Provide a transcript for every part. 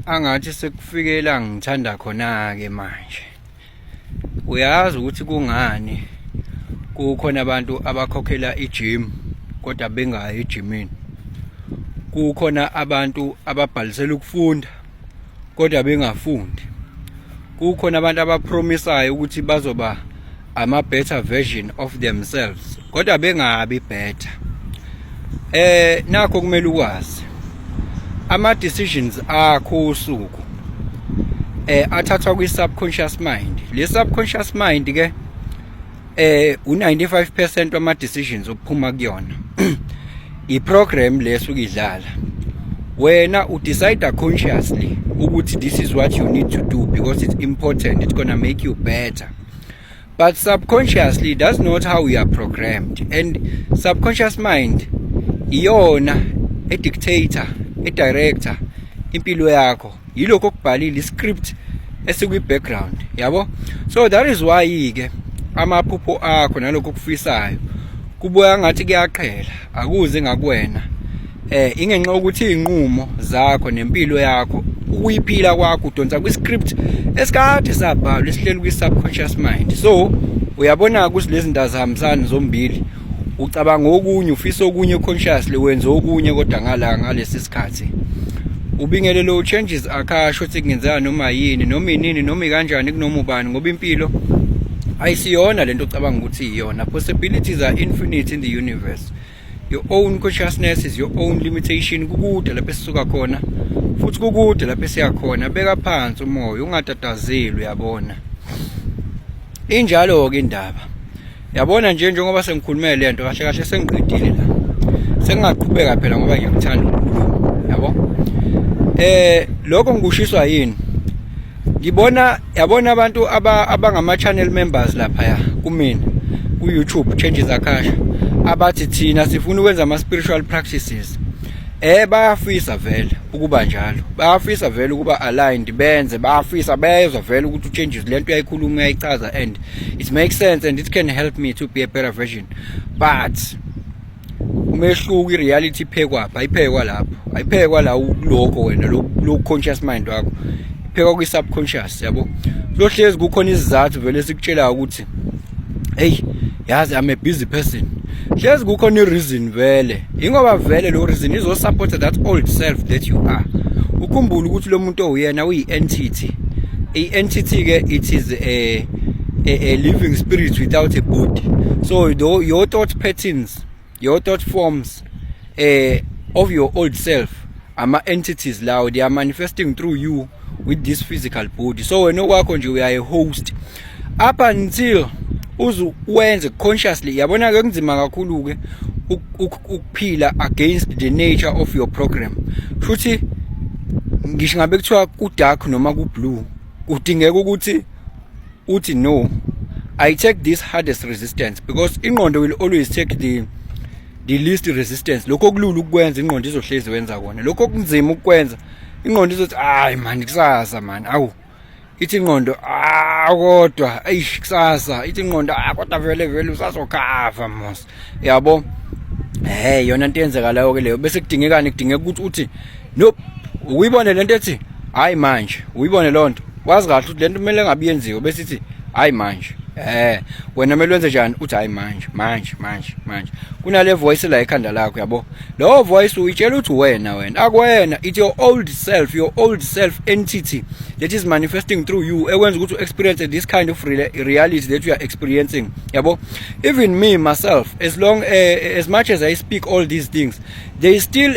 angathi sekufike la ngithanda khona ke manje. Uyazi ukuthi kungani kukhona abantu abakhokhela i-gym kodwa bengayi ejimini. Kukhona abantu ababhalisela ukufunda kodwa bengafundi. Kukhona abantu abapromisayo ukuthi bazoba ama better version of themselves kodwa bengabi better. Nakho kumele ukwazi ama decisions akho usuku athathwa kwi subconscious mind. Le subconscious mind ke u95% wama decisions ophuma kuyona I program leso ukidlala. Wena u decide consciously ukuthi this is what you need to do because it's important, it's gonna make you better. But subconsciously that's not how we are programmed, and subconscious mind iyona a dictator, a director impilo yakho. Yiloko okubhalile iscript esikwi background, yabo? So that is why ke amaphupho akho naloko okufisayo kubuya ngathi kuyaqhela akuze ngakuwena. Ingenxa ukuthi inqumo zakho nempilo yakho ukuyiphila kwakho udonsa kwiscript esikade sabhalwa esihleli kwi subconscious mind. So uyabona ukuthi lezi zinto azihambisani zombili. Ucabanga okunye ufisa okunye consciously wenza okunye kodwa ngalesi sikhathi ubingelelo changes akasho ukuthi kungenzeka noma yini noma inini noma kanjani kunoma ubani ngoba impilo ayisiyona lento ocabanga ukuthi iyona. Possibilities are infinite in the universe. Your own consciousness is your own limitation. Kukude lapho esisuka khona futhi kukude lapho esiya khona. Beka phansi umoya ungatatazeli, uyabona. Injalo ke indaba. Yabona njengoba sengikhulume lento kahle kahle sengiqedile la. Sengaqhubeka phela ngoba ngiyakuthanda ukukhuluma, yabo? Lokho ngikushiswa yini? Yabona abantu abangama channel members lapha kumina ku YouTube Changes Akasha abathi thina sifuna ukwenza ama spiritual practices. Bayafisa vele ukuba njalo. Bayafisa vele ukuba aligned benze, bayafisa bezwe vele ukuthi changes lento uyayikhuluma uyayichaza and it makes sense and it can help me to be a better version. But umehluko ireality iphekwa ayiphekwa lapho. Ayiphekwa la lokho wena lo conscious mind wakho. Iphekwa kwi subconscious, yabo? Lohlezi kukhona izizathu vele sikutshela ukuthi hey, yazi I'm a busy person. Hlezi kukhona ireason vele. Ingoba vele lo reason izo support that old self that you are. Ukhumbula ukuthi lo muntu oyena uyi entity. Entity ke it is a living spirit without a body. So your thought patterns, your thought forms of your old self ama entities lawo, they are manifesting through you with this physical body. So wena kwakho nje uya a host up until uwenze consciously. Yabona ke kunzima kakhulu ke ukuphila against the nature of your program. Futhi ngisho ngabe kuthiwa ku dark noma ku blue kudingeka ukuthi uthi no, I take this hardest resistance because ingqondo will always take the least resistance. Lokho kulula ukwenza ingqondo izohlezi wenza kona. Lokho kunzima ukwenza ingqondo izothi hayi man kusasa man, awu ithi ingqondo kodwa ayish kusasa, ithi ingqondo kodwa vele usazokhava mos, yabo? Yona into yenzekalayo ke leyo bese kudingekani, kudingeka ukuthi uthi no, uyibone lento ethi hayi manje, uyibone lonto wazi kahle ukuthi lento kumele ngabe yenziwe bese ithi hayi manje. Wena kumele wenze njani? Uthi hayi manje. Kunale voice la ekhanda lakho, yabo? Lo voice uyitshela ukuthi wena akuwena, it's your old self entity that is manifesting through you ekwenza ukuthi experience this kind of reality that you are experiencing, yabo? Even me myself, as much as I speak all these things, there is still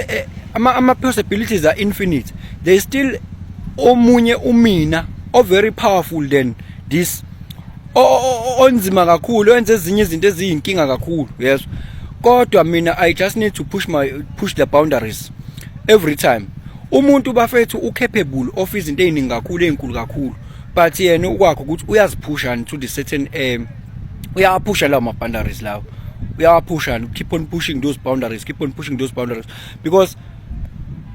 ama possibilities are infinite. There is still omunye umina very powerful than this onzima kakhulu wenza ezinye izinto eziyinkinga kakhulu, yes. Kodwa mina I just need to push the boundaries every time. Umuntu bafethu ucapable of izinto eziningi kakhulu ezinkulu kakhulu, but yena ukwakho ukuthi uyaziphusha to the certain uyaphusha lawo boundaries lawo, uyaphusha, keep on pushing those boundaries because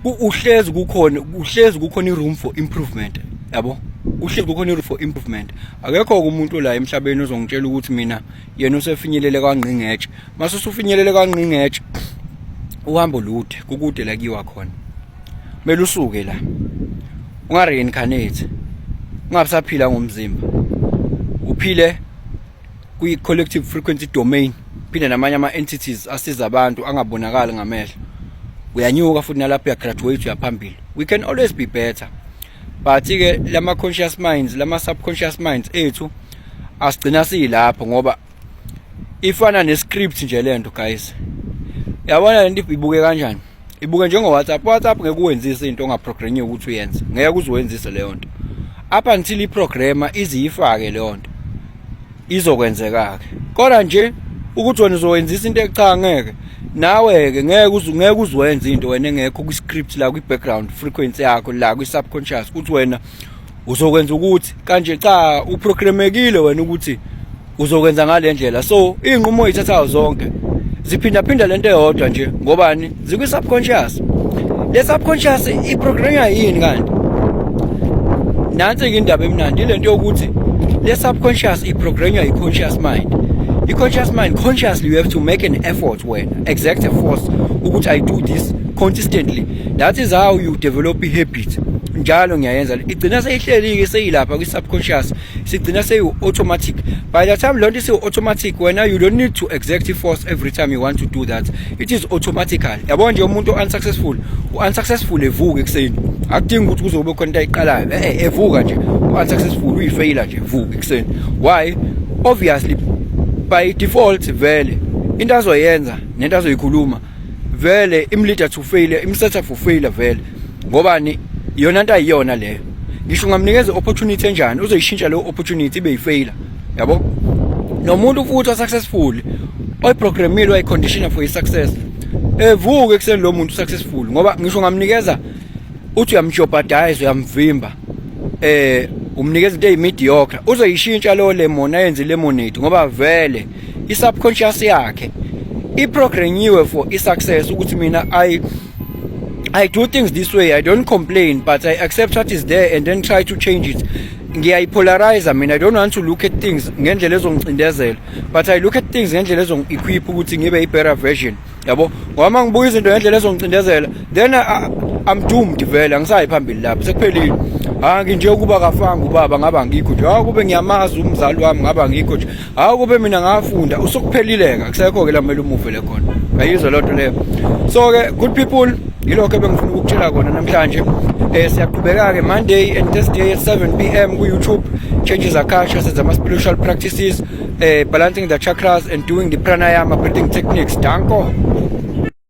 uhlezi kukhona room for improvement, yabo? Uhlezi kukhona room for improvement. Akekho umuntu la emhlabeni ozongitshela ukuthi mina yena usefinyelele kangqingetshe. Mase usufinyelele kangqingetshe uhambo lude kukude la kiwa khona. Mele usuke la unga reincarnate, ungabisaphila ngomzimba, uphile kwi collective frequency domain, phinde namanye ama entities asiza abantu angabonakali ngamehlo. Uyanyuka futhi nalapho uya graduate uyaphambili. We can always be better. But ke lama conscious minds, lama subconscious minds ethu asigcina silapho ngoba ifana nescript nje lento guys. Yabona lento ibuke kanjani? Ibuke njengo WhatsApp. WhatsApp ngeke uwenzise into ongaprogramiwe ukuthi uyenze. Ngeke uzowenzisa leyo nto. Up until iprogrammer izifake leyo nto. Izokwenzeka ke. Kodwa nje ukuthi wena uzowenzisa into echa ngeke. Nawe ke ngeke uzwenze into wena engekho ku script la ku background frequency yakho la ku subconscious ukuthi wena uzokwenza ukuthi kanje cha uprogramekile wena ukuthi uzokwenza ngale ndlela. So inqumo oyithathayo zonke ziphinda lento eyodwa nje ngobani zikwi subconscious. Le subconscious iprogrammya yini kanti? Nansi ke indaba emnandi lento yokuthi le subconscious iprogrammya i-conscious mind. I-conscious mind, consciously you have to make an effort when exact force ukuthi I do this consistently. That is how you develop a habit. Njalo ngiyayenza igcina seyihlelike seyilapha kwi subconscious, sigcina automatic. By the time lonto isi automatic wena you don't need to exact force every time you want to do that. It is automatical. Yabona nje umuntu unsuccessful evuka ekseni. Akudingi ukuthi kuzobe khona into ayiqalayo. Evuka nje unsuccessful uyifailure nje vuka ekseni. Why? Obviously by default vele into azoyenza nento azoyikhuluma vele imleader to failure, imsetha for failure vele ngobani yona into ayiyona leyo. Ngisho ngamnikeza opportunity enjani uzoyishintsha leyo opportunity ibe yifailure. Yabo nomuntu futhi successful oyiprogramile wayiconditioner for success evuka ekseni lo muntu successful ngoba ngisho ngamnikeza uthi uyamjeopardize uyamvimba umnikeza into eyimediocre uzoyishintsha lo lemon ayenze lemonade ngoba vele isubconscious yakhe iprogramiwe for isuccess ukuthi mina I do things this way. I don't complain, but I accept what is there and then try to change it. Ngiyayipolarize. I mean, I don't want to look at things ngendlela ezongicindezela, but I look at things ngendlela ezongi-equip ukuthi ngibe i-better version. Yabo, ngoba mangibuka izinto ngendlela ezongicindezela, then I'm doomed vele, angisayi phambili lapho sekuphelile. Nginje ukuba kafanga ubaba ngaba ngikho nje. Kube ngiyamazi umzali wami ngaba ngikho nje. Kube mina ngafunda usokuphelileka akusekho ke lamela umuve le khona. Ayizwa lonto leyo. So ke good people, yilokho ebengifuna ukutshela kona namhlanje. Siyaqhubeka ke Monday and Thursday at 7 PM ku YouTube. Changes Akasha says ama spiritual practices, balancing the chakras and doing the pranayama breathing techniques. Danko.